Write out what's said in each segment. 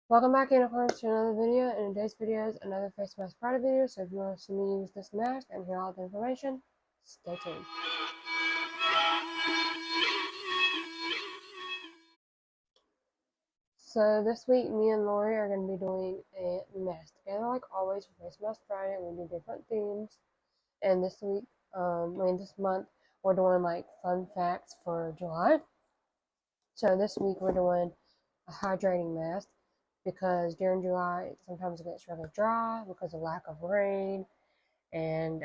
Welcome back, Unicorns, to another video. In today's video is another face mask Friday video, so if you want to see me use this mask and hear all the information, stay tuned. So this week, me and Lori are going to be doing a mask together, like always, for Face Mask Friday. We do different themes, and this week, this month, we're doing like fun facts for July. So this week we're doing a hydrating mask because during July sometimes it gets really dry because of lack of rain, and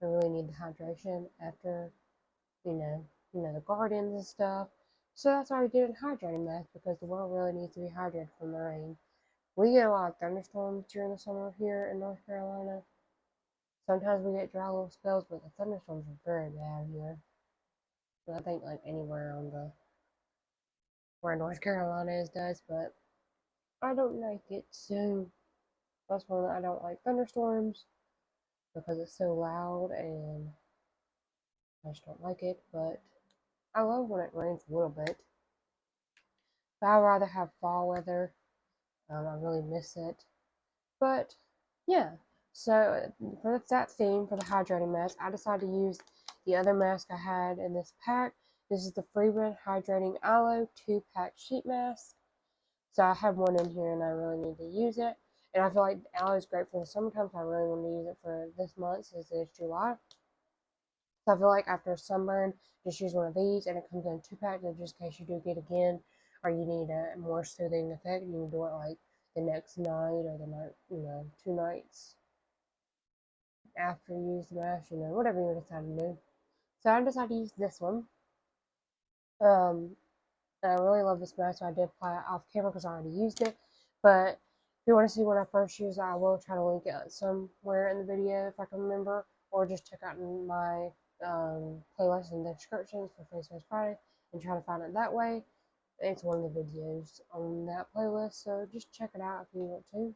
we really need the hydration after the gardens and stuff. So that's why we did a hydrating mask, because the world really needs to be hydrated from the rain. We get a lot of thunderstorms during the summer here in North Carolina. Sometimes we get dry little spells, but the thunderstorms are very bad here. So I think like anywhere on the where North Carolina is does, but I don't like it. So that's one that I don't like, thunderstorms, because it's so loud and I just don't like it. But I love when it rains a little bit. But I'd rather have fall weather. I really miss it. But yeah, so for that theme for the hydrating mask, I decided to use the other mask I had in this pack. This is the Freeman Hydrating Aloe 2-pack sheet mask. So I have one in here and I really need to use it. And I feel like aloe is great for the summertime, so I really want to use it for this month since it's July. So I feel like after sunburn, just use one of these, and it comes in a 2-pack, so just in case you do get again, or you need a more soothing effect, you can do it like the next night or the night, 2 nights after you use the mask, whatever you decide to do. So I decided to use this one. I really love this mask, so I did apply it off camera because I already used it. But if you want to see when I first used it, I will try to link it somewhere in the video if I can remember, or just check out my playlist in the descriptions for Face Mask Friday and try to find it that way. It's one of the videos on that playlist, so just check it out if you want to.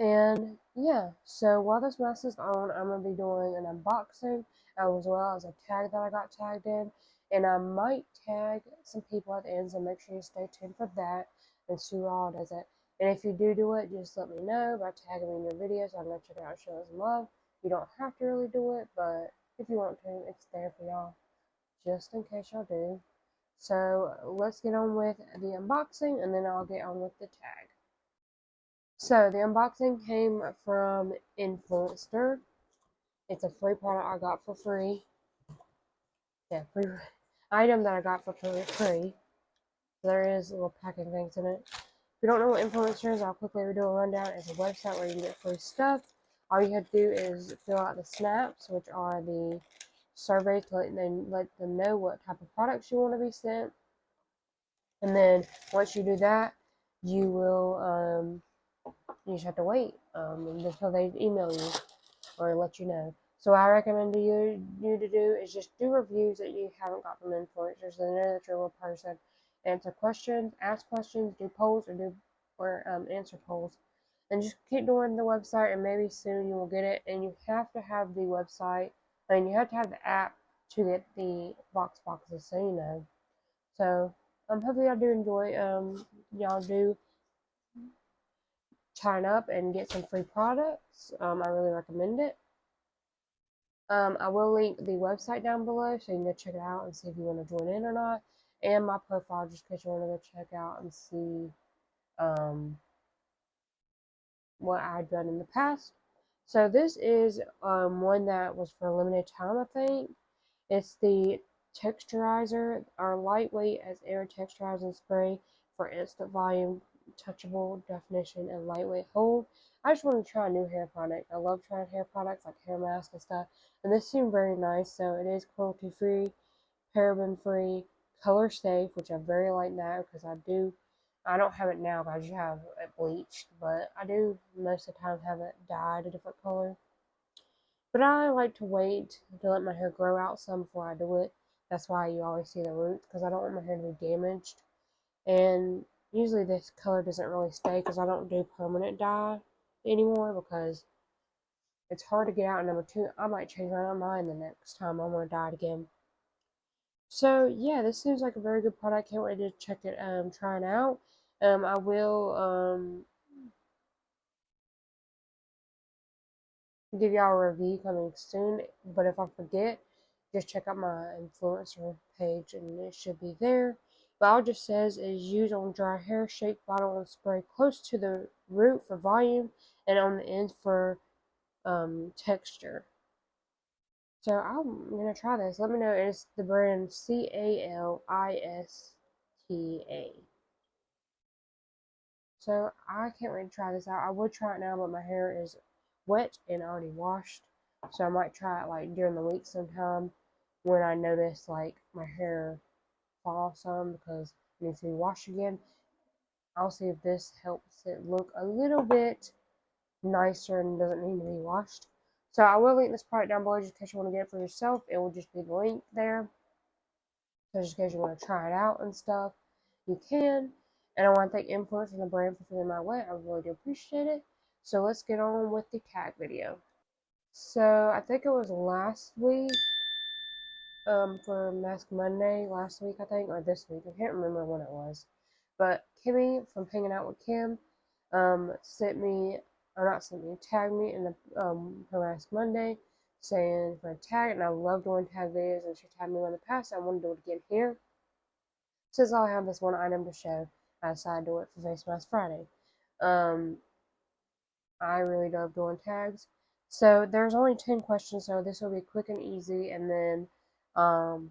And yeah, so while this mask is on, I'm going to be doing an unboxing as well as a tag that I got tagged in. And I might tag some people at the end, so make sure you stay tuned for that and see all does it. And if you do it, just let me know by tagging me in your video so I'm going to check it out and show some love. You don't have to really do it, but if you want to, it's there for y'all, just in case y'all do. So let's get on with the unboxing, and then I'll get on with the tag. So the unboxing came from Influenster. It's a free product I got for free. Yeah, free item that I got for free. There is little packing things in it. If you don't know what Influencer is, I'll quickly do a rundown. It's a website where you can get free stuff. All you have to do is fill out the snaps, which are the surveys to let them know what type of products you want to be sent. And then once you do that, you will you just have to wait until they email you or let you know. So what I recommend you to do is just do reviews that you haven't got from influencers, so they know that you're a real person. Answer questions, ask questions, do polls, or answer polls, and just keep doing the website, and maybe soon you will get it. And you have to have the website, you have to have the app to get the boxes, so you know. So hopefully y'all do enjoy. Y'all do sign up and get some free products. I really recommend it. I will link the website down below so you can go check it out and see if you want to join in or not. And my profile, just in case you want to go check out and see what I've done in the past. So this is one that was for a limited time, I think. It's the texturizer, or lightweight as air texturizing spray for instant volume, touchable definition, and lightweight hold. I just want to try a new hair product. I love trying hair products like hair masks and stuff, and this seemed very nice. So it is cruelty free, paraben free, color safe, which I very like now because I don't have it now, but I just have it bleached, but I do most of the time have it dyed a different color. But I like to wait to let my hair grow out some before I do it. That's why you always see the roots, because I don't want my hair to be damaged. And usually this color doesn't really stay because I don't do permanent dye anymore, because it's hard to get out. And number two, I might change my mind the next time I want to dye it again. So yeah, this seems like a very good product. Can't wait to check it, try it out. I will give y'all a review coming soon, but if I forget, just check out my influencer page and it should be there. But all it just says is use on dry hair, shake bottle and spray close to the root for volume and on the end for texture. So I'm gonna try this. Let me know. It's the brand Calista. So I can't wait to try this out. I would try it now, but my hair is wet and already washed. So I might try it like during the week sometime when I notice like my hair fall some because it needs to be washed again. I'll see if this helps it look a little bit nicer and doesn't need to be washed. So I will link this product down below just in case you want to get it for yourself. It will just be the link there. So just in case you want to try it out and stuff, you can. And I want to thank Influencer and the brand for feeling my way. I really do appreciate it. So let's get on with the tag video. So I think it was last week, for Mask Monday, last week I think, or this week. I can't remember when it was. But Kimmy from Hanging Out with Kim, tagged me in the her Mask Monday, saying for a tag, and I love doing tag videos, and she tagged me in the past. I want to do it again here. Since I have this one item to show, I decided to do it for Face Mask Friday. I really love doing tags. So there's only 10 questions, so this will be quick and easy, and then I'll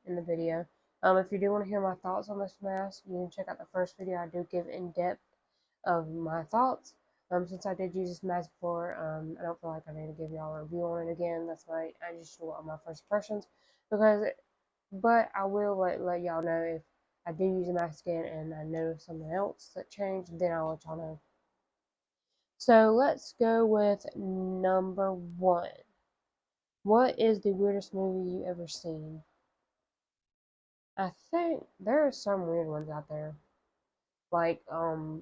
end the video. If you do want to hear my thoughts on this mask, you can check out the first video. I do give in depth of my thoughts. Since I did use this mask before, I don't feel like I need to give y'all a review on it again. That's why I just do it on my first impressions, but I will let y'all know if I do use a mask again and I know something else that changed, then I'll let y'all know. So let's go with number 1. What is the weirdest movie you ever seen? I think there are some weird ones out there. Like, I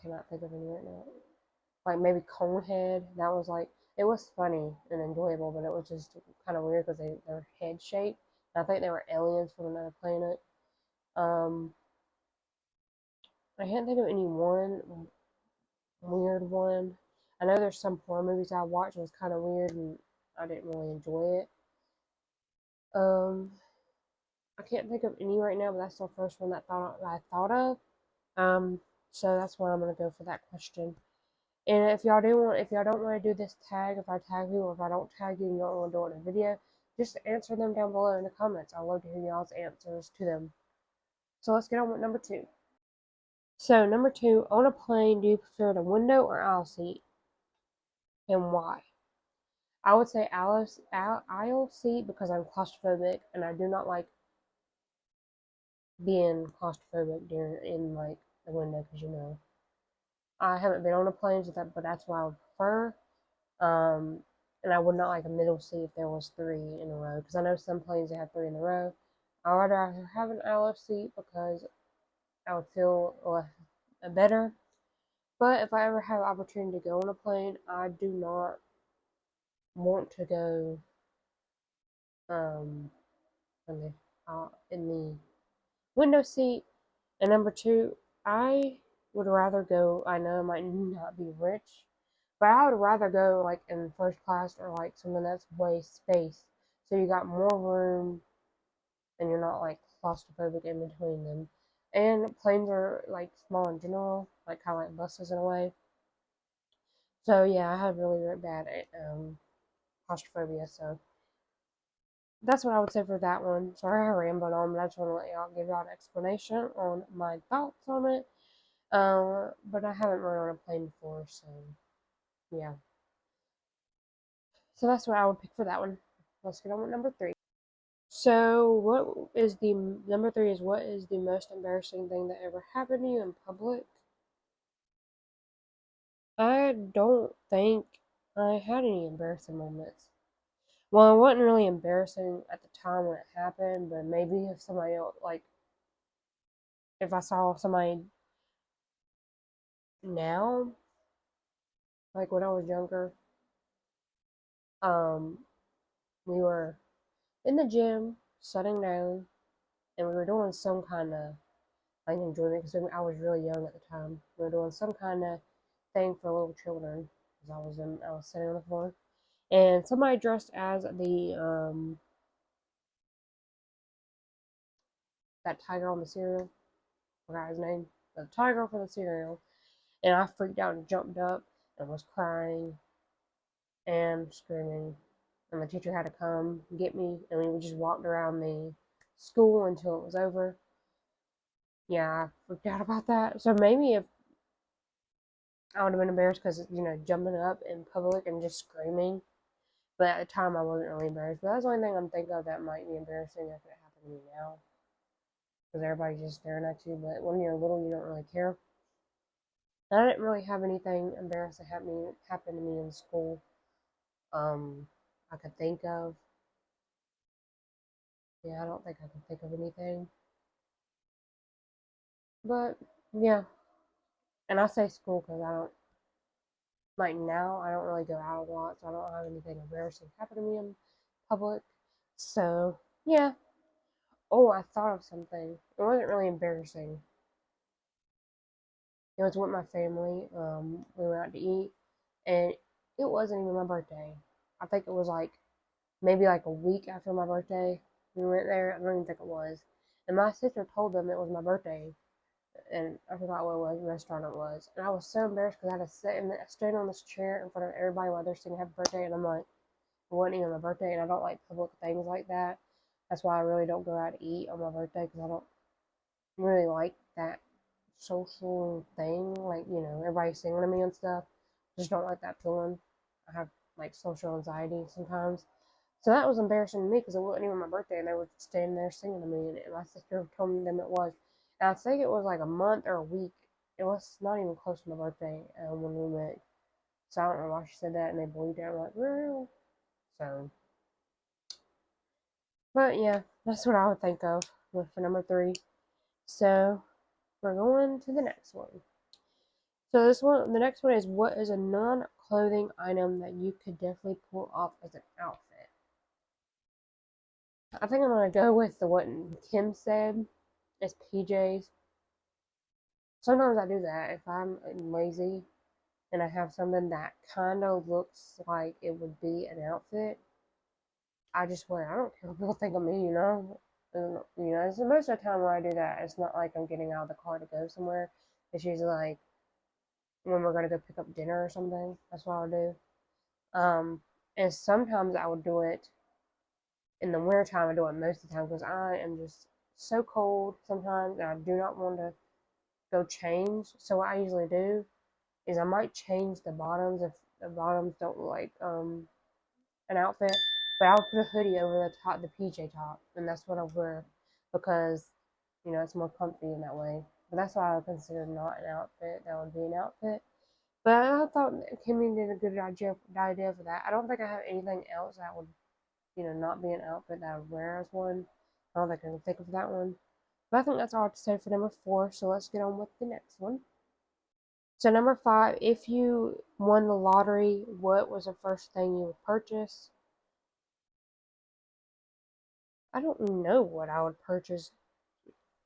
cannot think of any right now. Like maybe Conehead. That was like, it was funny and enjoyable, but it was just kind of weird because they're head shaped. I think they were aliens from another planet. I can't think of any one weird one. I know there's some horror movies I watched that was kind of weird and I didn't really enjoy it. I can't think of any right now, but that's the first one that I thought of. So that's why I'm gonna go for that question. And if y'all don't want to do this tag, if I tag you or if I don't tag you and you don't want to do it in a video, just answer them down below in the comments. I love to hear y'all's answers to them. So let's get on with number 2. So number 2, on a plane, do you prefer the window or aisle seat, and why? I would say aisle seat because I'm claustrophobic and I do not like being claustrophobic in like the window because I haven't been on a plane with that, but that's what I would prefer. And I would not like a middle seat if there was 3 in a row because I know some planes that have 3 in a row. I would rather have an aisle seat because I would feel better. But if I ever have an opportunity to go on a plane, I do not want to go um in the window seat. And number 2, I would rather go. I know I might not be rich, but I would rather go like in first class or like something that's way space, so you got more room and you're not like claustrophobic in between them. And planes are like small in general, like kind of like buses in a way. So yeah, I have really, really bad claustrophobia. So that's what I would say for that one. Sorry I rambled on, but I just want to give y'all an explanation on my thoughts on it. But I haven't run on a plane before, so yeah. So that's what I would pick for that one. Let's get on with number 3. So number 3 is what is the most embarrassing thing that ever happened to you in public? I don't think I had any embarrassing moments. Well, it wasn't really embarrassing at the time when it happened, but maybe if somebody else, like, if I saw somebody now, like when I was younger, um, we were in the gym, sitting down, and we were doing some kind of like enjoyment because I was really young at the time. We were doing some kind of thing for little children because I was sitting on the floor, and somebody dressed as the that tiger on the cereal. I forgot his name. The tiger for the cereal, and I freaked out and jumped up and was crying and screaming. And the teacher had to come get me, and we just walked around the school until it was over. Yeah, I freaked out about that. So maybe if I would have been embarrassed because, jumping up in public and just screaming. But at the time, I wasn't really embarrassed. But that's the only thing I'm thinking of that might be embarrassing if it happened to me now. Because everybody's just staring at you. But when you're little, you don't really care. I didn't really have anything embarrassing happen to me in school. I could think of. Yeah, I don't think I can think of anything. But yeah, and I say school because I don't like now. I don't really go out a lot, so I don't have anything embarrassing happen to me in public. So yeah. Oh, I thought of something. It wasn't really embarrassing. It was with my family. We went out to eat, and it wasn't even my birthday. I think it was like maybe like a week after my birthday. We went there. I don't even think it was. And my sister told them it was my birthday, and I forgot what restaurant it was. And I was so embarrassed because I had to stand on this chair in front of everybody while they're singing happy birthday, and I'm like, it wasn't even my birthday, and I don't like public things like that. That's why I really don't go out to eat on my birthday because I don't really like that social thing. Like, everybody singing to me and stuff. Just don't like that feeling. I have like social anxiety sometimes. So that was embarrassing to me because it wasn't even my birthday and they were standing there singing to me, and my sister told them it was. And I think it was like a month or a week. It was not even close to my birthday when we went. So I don't know why she said that, and they believed it. I'm like, real? So, but yeah, that's what I would think of for number 3. So we're going to the next one. So the next one is, what is a non-clothing item that you could definitely pull off as an outfit? I think I'm gonna go with the what Kim said. It's PJs. Sometimes I do that if I'm lazy and I have something that kind of looks like it would be an outfit. I just wear. I don't care what people think of me, you know. And, so most of the time when I do that, it's not like I'm getting out of the car to go somewhere. It's usually like when we're gonna go pick up dinner or something. That's what I'll do. And sometimes I would do it in the winter time. I do it most of the time because I am just so cold sometimes, and I do not want to go change. So what I usually do is I might change the bottoms if the bottoms don't look like an outfit, but I'll put a hoodie over the top, the PJ top, and that's what I wear because it's more comfy in that way. But that's why I would consider not an outfit. That would be an outfit. But I thought Kimmy did a good idea for that. I don't think I have anything else that would, not be an outfit that I would wear as one. I don't think I can think of that one. But I think that's all I have to say for number 4. So let's get on with the next one. So number 5, if you won the lottery, what was the first thing you would purchase? I don't know what I would purchase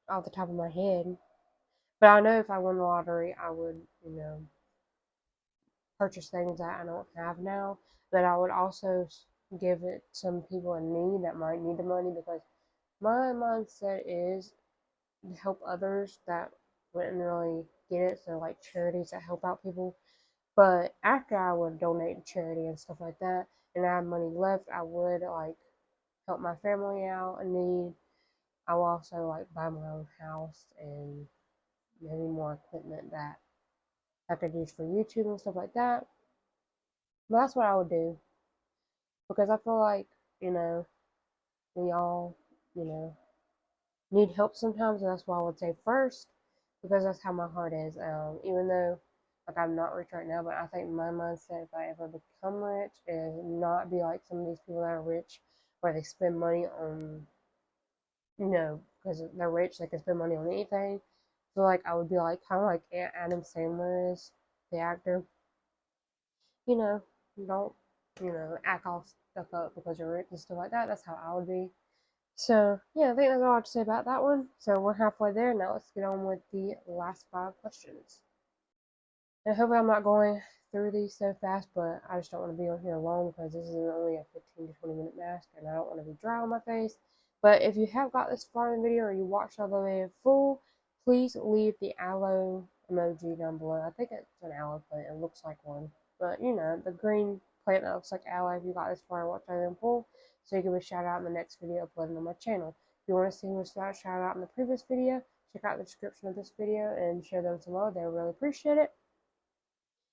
off the top of my head. But I know if I won the lottery, I would, purchase things that I don't have now. But I would also give it some people in need that might need the money because my mindset is to help others that wouldn't really get it. So like charities that help out people. But after I would donate to charity and stuff like that, and I have money left, I would like help my family out in need. I will also like buy my own house and maybe more equipment that I could use for YouTube and stuff like that. But that's what I would do because I feel like we all you know need help sometimes, and that's why I would say first because that's how my heart is. Even though like I'm not rich right now, but I think my mindset if I ever become rich is not be like some of these people that are rich where they spend money on because they're rich they can spend money on anything. So like I would be like kind of like Adam Sandler is, the actor. You know, don't act all stuck up because you're rich and stuff like that. That's how I would be. So, yeah, I think that's all I have to say about that one. So, we're halfway there. Now, let's get on with the last 5 questions. And hopefully, I'm not going through these so fast, but I just don't want to be on here long because this is only a 15 to 20-minute mask and I don't want to be dry on my face. But if you have got this far in the video or you watched all the way in full, please leave the aloe emoji down below. I think it's an aloe plant. It looks like one. But, you know, the green plant that looks like aloe if you got this far and watched all the way in full. So you can be shouted out in the next video uploaded on my channel. If you want to see who was shouted out in the previous video, check out the description of this video and share them below. They would really appreciate it.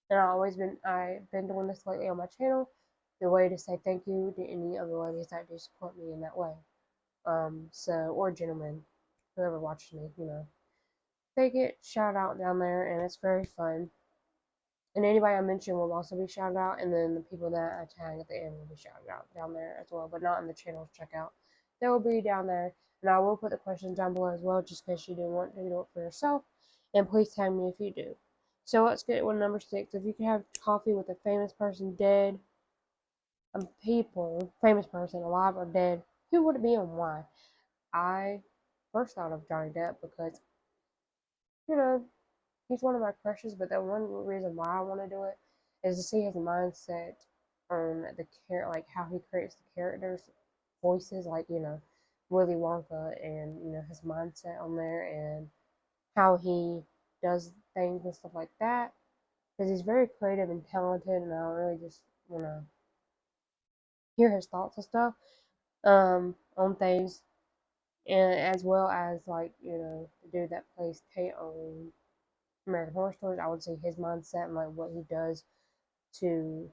And I've been doing this lately on my channel, the way to say thank you to any of the ladies that do support me in that way. Or gentlemen, whoever watches me, you know, they get shout out down there, and it's very fun. And anybody I mention will also be shouted out, and then the people that I tag at the end will be shouted out down there as well, but not in the channel checkout. They will be down there, and I will put the questions down below as well, just in case you do want to do it for yourself. And please tag me if you do. So let's get with number 6. If you could have coffee with a famous person dead, famous person, alive or dead, who would it be and why? I first thought of Johnny Depp because, you know, he's one of my crushes, but the one reason why I want to do it is to see his mindset on like how he creates the characters' voices, like, you know, Willy Wonka, and, you know, his mindset on there and how he does things and stuff like that. Because he's very creative and talented, and I really just want to hear his thoughts and stuff on things, and as well as, like, you know, the dude that plays Tate on American Horror Stories. I would say his mindset and like what he does to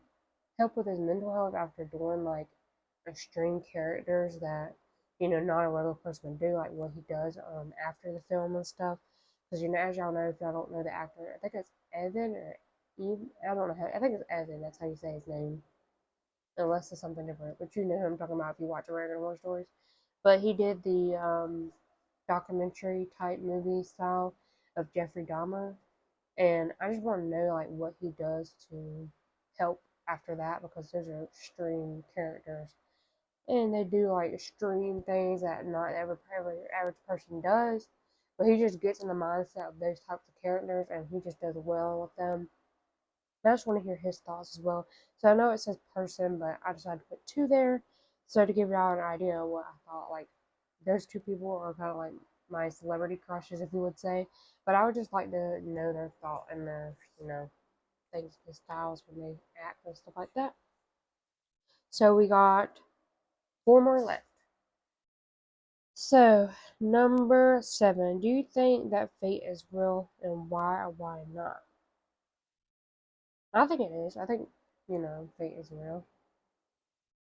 help with his mental health after doing like extreme characters that, you know, not a regular person can do, like what he does after the film and stuff. Because, you know, as y'all know, if y'all don't know the actor, I think it's Evan or Eve. I don't know how. I think it's Evan. That's how you say his name, unless it's something different. But you know who I'm talking about if you watch American Horror Stories. But he did the documentary type movie style of Jeffrey Dahmer, and I just want to know like what he does to help after that, because those are extreme characters and they do like extreme things that not every average person does. But he just gets in the mindset of those types of characters and he just does well with them. And I just want to hear his thoughts as well. So I know it says person, but I decided to put two there. So to give y'all an idea of what I thought, like those two people are kind of like my celebrity crushes, if you would say. But I would just like to know their thought and their, you know, things, the styles when they act and stuff like that. So we got 4 more left. So, number 7. Do you think that fate is real, and why or why not? I think it is. I think, you know, fate is real.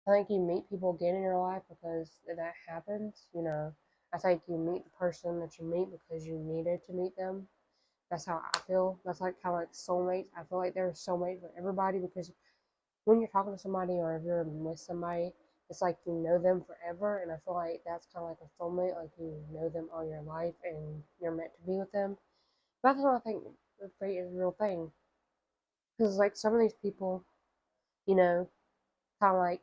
I think you meet people again in your life because that happens. You know, I think you meet the person that you meet because you needed to meet them. That's how I feel. That's like kind of like soulmates. I feel like there's soulmates for everybody, because when you're talking to somebody or if you're with somebody, it's like you know them forever. And I feel like that's kind of like a soulmate. Like you know them all your life and you're meant to be with them. But that's why I think fate is a real thing. Because like some of these people, you know, kind of like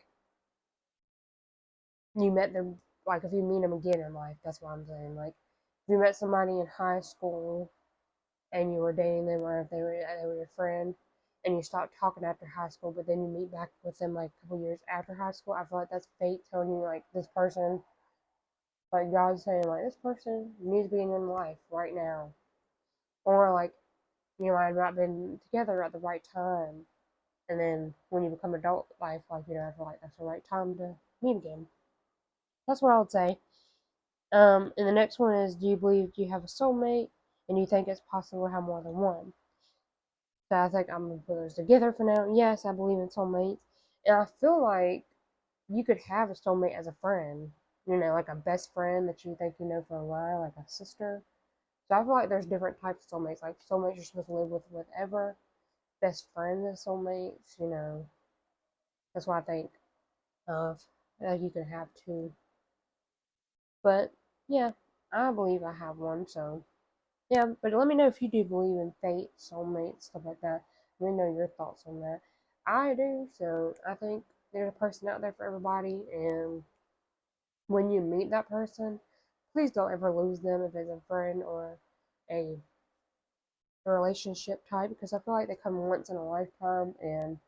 you met them, like if you meet them again in life, that's what I'm saying. Like if you met somebody in high school and you were dating them, or if they were your friend, and you stopped talking after high school, but then you meet back with them like a couple years after high school, I feel like that's fate telling you like this person, like God's saying like this person needs to be in your life right now, or like you might have not been together at the right time, and then when you become adult life, like, you know, I feel like that's the right time to meet again. That's what I would say. And the next one is, do you believe you have a soulmate, and you think it's possible to have more than one? So I think I'm gonna put those together for now. Yes, I believe in soulmates, and I feel like you could have a soulmate as a friend. You know, like a best friend that you think you know for a while, like a sister. So I feel like there's different types of soulmates. Like soulmates you're supposed to live with whatever. Best friends and soulmates, you know. That's what I think of. That you can have two. But yeah, I believe I have one. So yeah, but let me know if you do believe in fate, soulmates, stuff like that. Let me know your thoughts on that. I do, so I think there's a person out there for everybody, and when you meet that person, please don't ever lose them if it's a friend or a relationship type, because I feel like they come once in a lifetime. And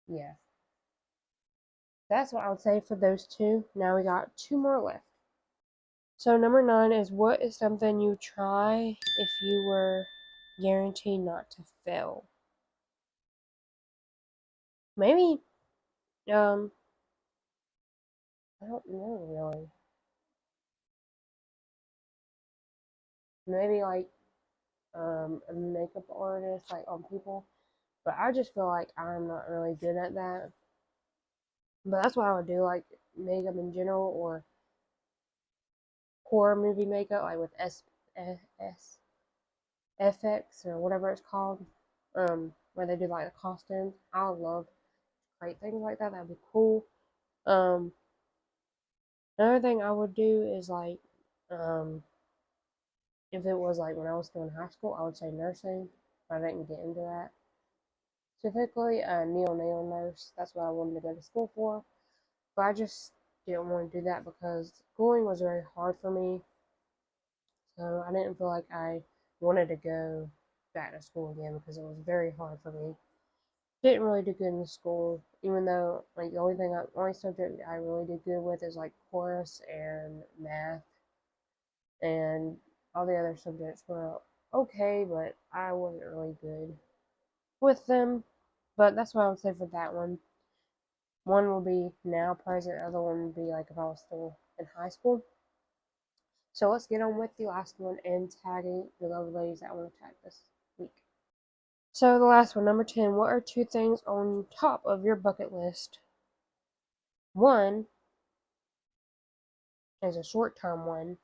yeah, that's what I would say for those two. Now we got two more left. So number 9 is, what is something you try if you were guaranteed not to fail? Maybe, I don't know really. Maybe like a makeup artist, like on people. But I just feel like I'm not really good at that. But that's what I would do, like makeup in general, or horror movie makeup, like with S FX or whatever it's called, where they do like the costumes. I would love great things like that. That'd be cool. Um, Another thing I would do is like, if it was like when I was still in high school, I would say nursing. But I didn't get into that. Specifically, a neonatal nurse. That's what I wanted to go to school for. But I just didn't want to do that because schooling was very hard for me. So I didn't feel like I wanted to go back to school again because it was very hard for me. Didn't really do good in school, even though like only subject I really did good with is like chorus and math, and all the other subjects were okay, but I wasn't really good with them. But that's what I would say for that one. One will be now present, the other one would be like if I was still in high school. So let's get on with the last one and tagging the lovely ladies that I want to tag this week. So the last one, number 10, what are 2 things on top of your bucket list? One is a short-term one,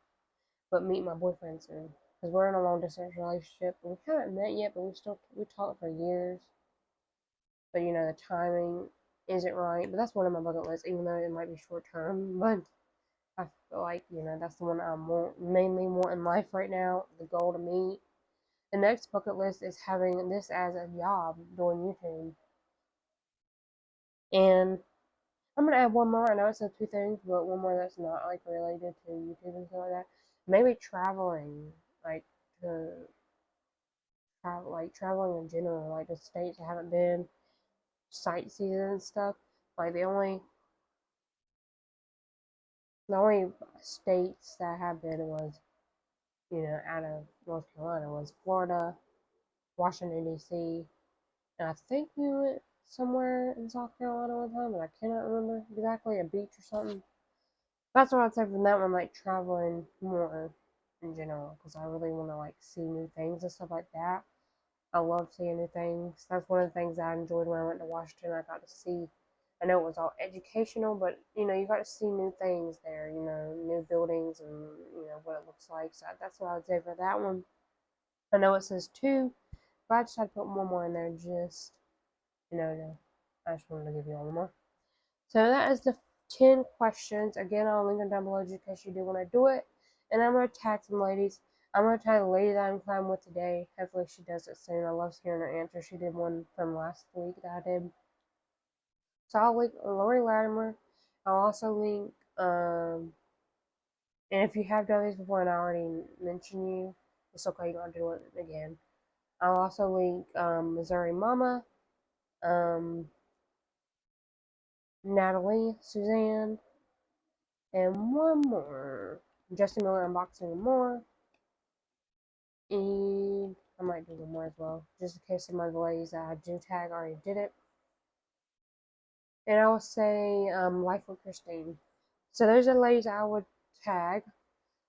but meet my boyfriend soon. Because we're in a long-distance relationship. And we haven't met yet, but we talked for years. But you know, the timing isn't right. But that's one of my bucket lists, even though it might be short-term. But I feel like, you know, that's the one I mainly want in life right now, the goal to meet. The next bucket list is having this as a job, doing YouTube. And I'm gonna add one more. I know it said 2 things, but one more that's not like related to YouTube and stuff like that. Maybe traveling, like to traveling in general, like the states I haven't been, sightseeing and stuff. Like the only states that I have been was, you know, out of North Carolina was Florida, Washington D.C., and I think we went somewhere in South Carolina one time, but I cannot remember exactly, a beach or something. That's what I'd say from that one, like traveling more in general, because I really want to like see new things and stuff like that. I love seeing new things. That's one of the things I enjoyed when I went to Washington. I got to see. I know it was all educational, but you know, you got to see new things there. You know, new buildings and you know what it looks like. So that's what I would say for that one. I know it says 2, but I just had to put one more in there. Just you know, I just wanted to give you all more. So that is the 10 questions. Again, I'll link them down below just in case you do want to do it. And I'm going to tag some ladies. I'm going to tag the lady that I'm climbing with today. Hopefully she does it soon. I love hearing her answer. She did one from last week that I did. So I'll link Lori Latimer. I'll also link, and if you have done these before and I already mentioned you, it's okay, you don't do it again. I'll also link Missouri Mama, um, Natalie, Suzanne, and one more. Justin Miller unboxing and more. And I might do one more as well, just in case some of the ladies that I do tag already did it. And I will say Life with Christine. So those are the ladies I would tag.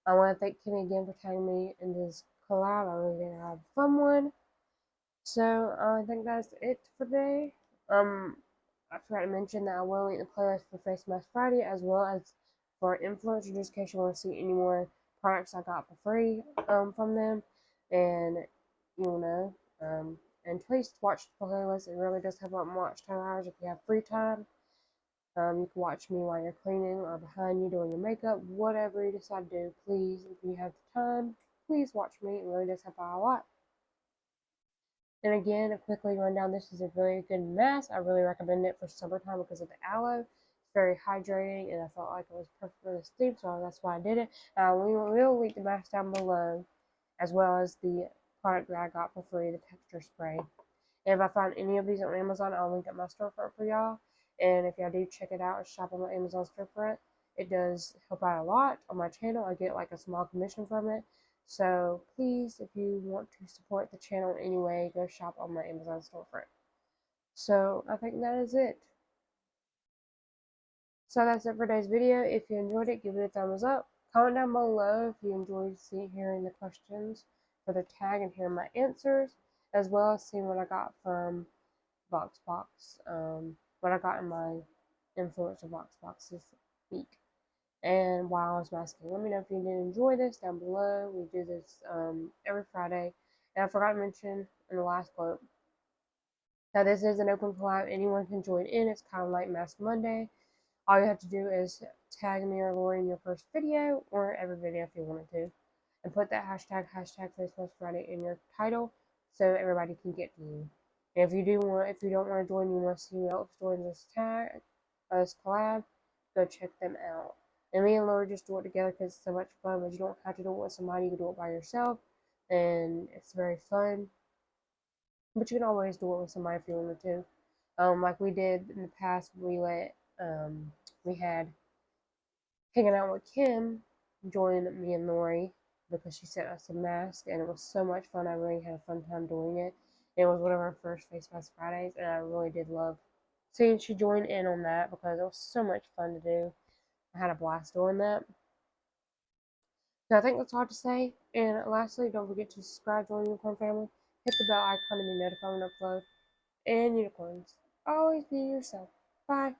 I want to thank Kimmy again for tagging me in this collab. I really did have a fun one. So I think that's it for today. I forgot to mention that I will link the playlist for Face Mask Friday as well as for Influencer, just in case you want to see any more products I got for free from them. And you know, and please watch the playlist. It really does help out watch time hours if you have free time. You can watch me while you're cleaning or behind you doing your makeup, whatever you decide to do. Please, if you have the time, please watch me. It really does help out a lot. And again, a quickly run down, this is a very good mask. I really recommend it for summertime because of the aloe. very hydrating, and I felt like it was perfect for this theme, so that's why I did it. We will link the mask down below, as well as the product that I got for free, the texture spray. And if I find any of these on Amazon, I'll link up my storefront for y'all. And if y'all do check it out and shop on my Amazon storefront, it does help out a lot on my channel. I get like a small commission from it. So please, if you want to support the channel in any way, go shop on my Amazon storefront. So I think that is it. So that's it for today's video. If you enjoyed it, give it a thumbs up. Comment down below if you enjoyed hearing the questions for the tag and hearing my answers, as well as seeing what I got from Voxbox, what I got in my Influencer Voxbox this week. And while I was masking, let me know if you did enjoy this down below. We do this every Friday. And I forgot to mention in the last quote that this is an open collab. Anyone can join in. It's kind of like Mask Monday. All you have to do is tag me or Lori in your first video, or every video if you wanted to, and put that hashtag #FacemaskFriday in your title so everybody can get to you. And if you don't want to join, you want to see who else joins this tag, this collab, go check them out. And me and Lori just do it together because it's so much fun. But you don't have to do it with somebody; you can do it by yourself, and it's very fun. But you can always do it with somebody if you wanted to. Like we did in the past, we had hanging out with Kim join me and Lori because she sent us a mask, and it was so much fun. I really had a fun time doing it. It was one of our first Face Mask Fridays, and I really did love seeing she joined in on that because it was so much fun to do. I had a blast doing that. So I think that's all to say. And lastly, don't forget to subscribe, join the Unicorn family, hit the bell icon to be notified when I upload. And unicorns, always be yourself. Bye.